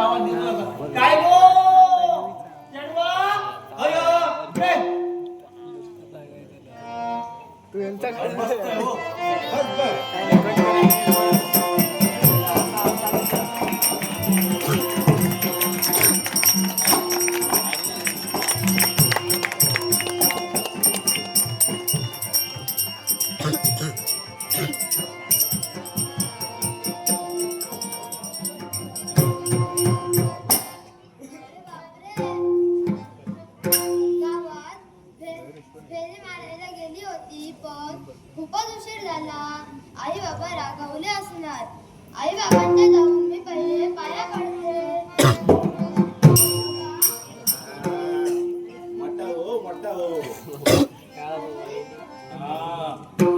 आवाज देतो काय गो चढवा अयो रे तू यांचा मस्त आहे हो फेरी मारायला गेली होती पण खूपच उशीर झाला. आई बाबा रागावले असणार. आई बाबांच्या जाऊन मी पहिले पाया पडते. मोठा हो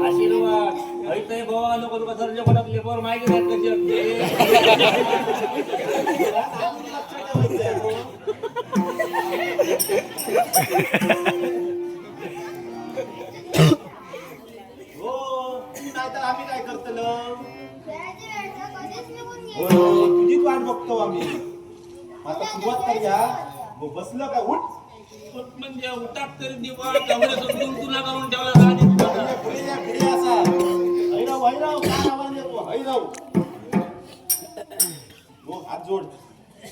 आशीर्वाद ऐकतोय भावा नको तुका सरजे कोणाक लेबर माहिती नाही कशी नाहीतर आम्ही काय करतलो खेळाची वेळ तर कधीच निघून हो गेली. तुझीच वाट बघतो आम्ही आता सुरुवात करूया मग बसलं का उठ म्हणजे उठाक तरी दिवा तुला करून ठेवला पुढे असा हैराव काय आवाज येतो हैराव हो हात जोड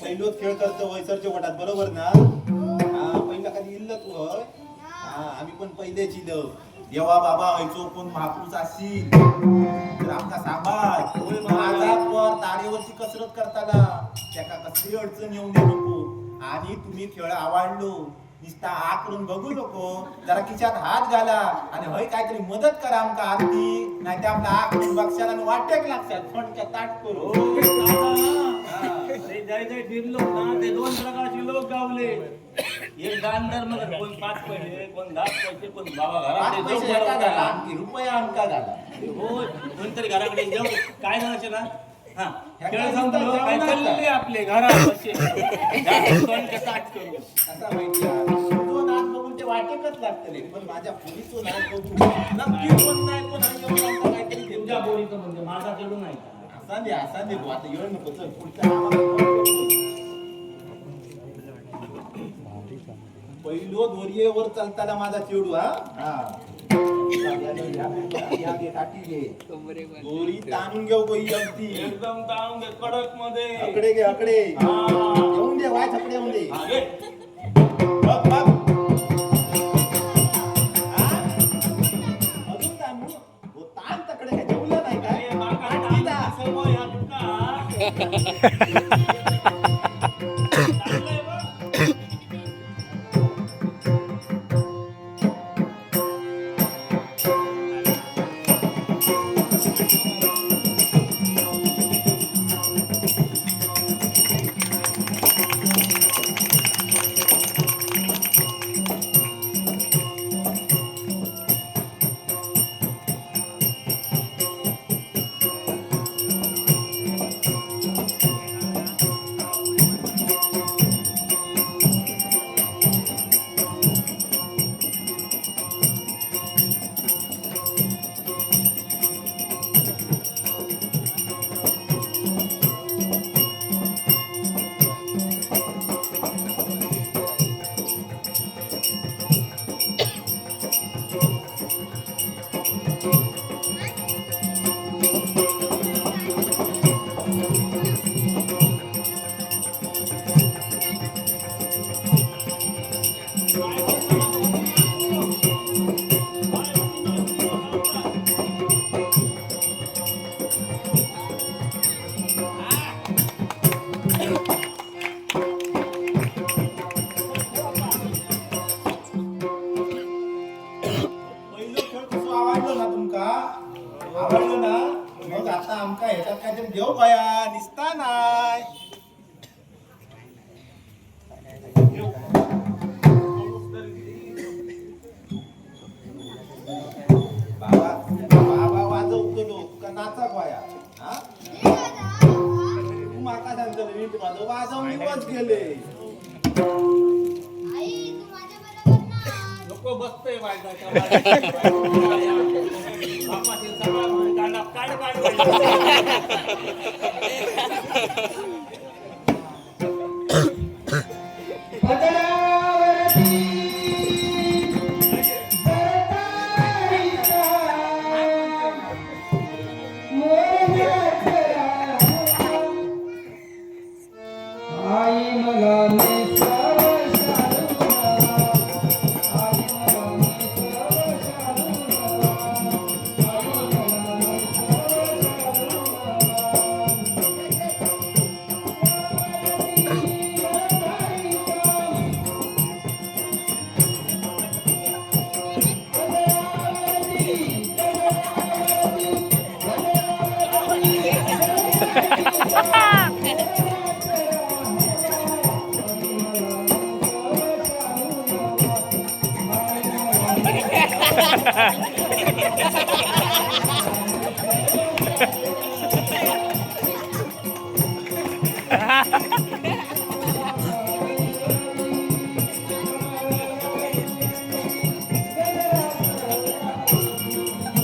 पहिलोच खेळ करतो वैसरच्या वटात बरोबर ना हा पहिला कधी इल्ल तू होय हा आम्ही पण पहिलेच इल देवा बाबा व्हायचो कोण महापुरुष असतील तर आमचा सांभाळ माझा पर तारेवरची कसरत करताना त्याका कसली अडचण येऊन दे नको आणि तुम्ही खेळ आवडलो नुसता आ करून बघू नको जरा खिशात हात घाला आणि हय काहीतरी मदत करा आमका आरती नाही ते आपला आ करून बक्षाला आणि वाटेक लागतात फणक्या ताट करू जय जय फिरलो ना ते दोन प्रकारचे लोक गावले एक दानदार मग कोण 5 पैसे कोण 10 पैसे कोण बाबा घराकडे रुपया आमका घाला हो कोणतरी घराकडे जाऊ काय झालं ना हा ह्या खेळ काय संपलो म्हणतात, काय जेवणात चालले आपले घरात बसले ताट करू असा माहिती तो नाच बघून ते वाटेकच लागतले पण माझ्या पोलीसो नाच बघू नक्की कोण नाही कोण आणि एवढं आमका काहीतरी घेऊन तुमच्या जा बोलीचं म्हणजे माझा चढू नाही असा दे भाऊ, आता येऊ नको चल पुढच्या आम्हाला पहिलो दोरीवर चालताना माझा चेडू हा दोरी ताणून घेऊ गो ही अगदी एकदम ताळून घे कडक मध्ये अकडे येऊन दे वाय छकडे येऊन दे बघ बघ अजून ताणू हो ताण तकडे काय जेवलं नाही काय आवडलं ना मग आता आमका ह्याच्यात काहीतरी घेऊ पाया निसता नाही बाबा बाबा वाजवतो का नाचा पाया हा तू माका सांगतो नीट वाजव वाजवून दिवस गेले आई तू माझ्या बरोबर ना. नको बसतोय बापाची सगळा काढ आई मला नेसावं शालू आई मला नेसावं शालू आई मला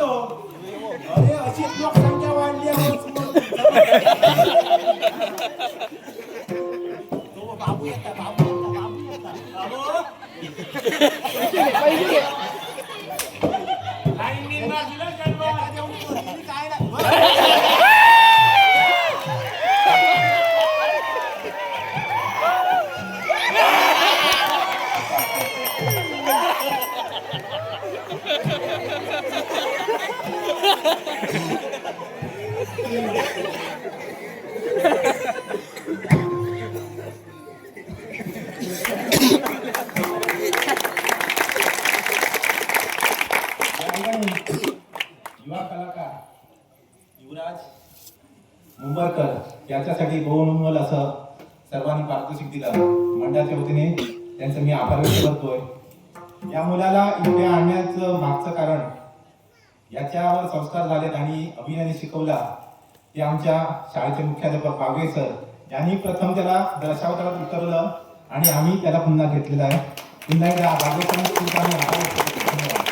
अरे अशीच लोकसंख्या वाढली आहे. तो बाबू येता बाबू येता लाईनीत बसलं जन्म. काय नाही. युवा कलाकार युवराज मुंबईकर याच्यासाठी बहुमोल असं सर्वांनी पारितोषिक दिलं. मंडळाच्या वतीने त्यांचं मी आभार व्यक्त करतोय. या मुलाला इथे आणण्याचं मागचं कारण याच्यावर संस्कार झालेत आणि अभिनयाने शिकवला ते आमच्या शाळेचे मुख्याध्यापक बागवे सर यांनी प्रथम त्याला दशावतारात उतरलं आणि आम्ही त्याला पुन्हा घेतलेला आहे. पुन्हा एकदा बागवे सरांचे खूप आम्ही आभार व्यक्त करतो. धन्यवाद.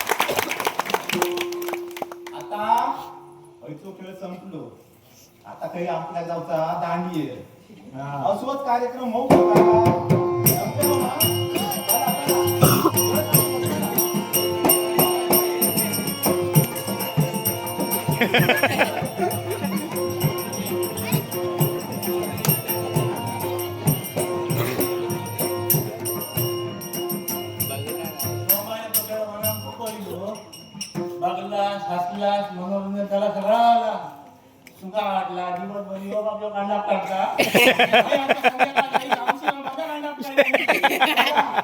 आता हयचो खेळ संपलो. आता काही आपल्या गावचा दांडी आहे. असोच कार्यक्रम होऊ का? संपलो ना? चला, चला. म्हणजे त्याला सगळा आला सुका वाटला दिवसभर योग आपल्या कांडाप काढता आणि आता संध्याकाळी जाऊन माझा कांडाप काढला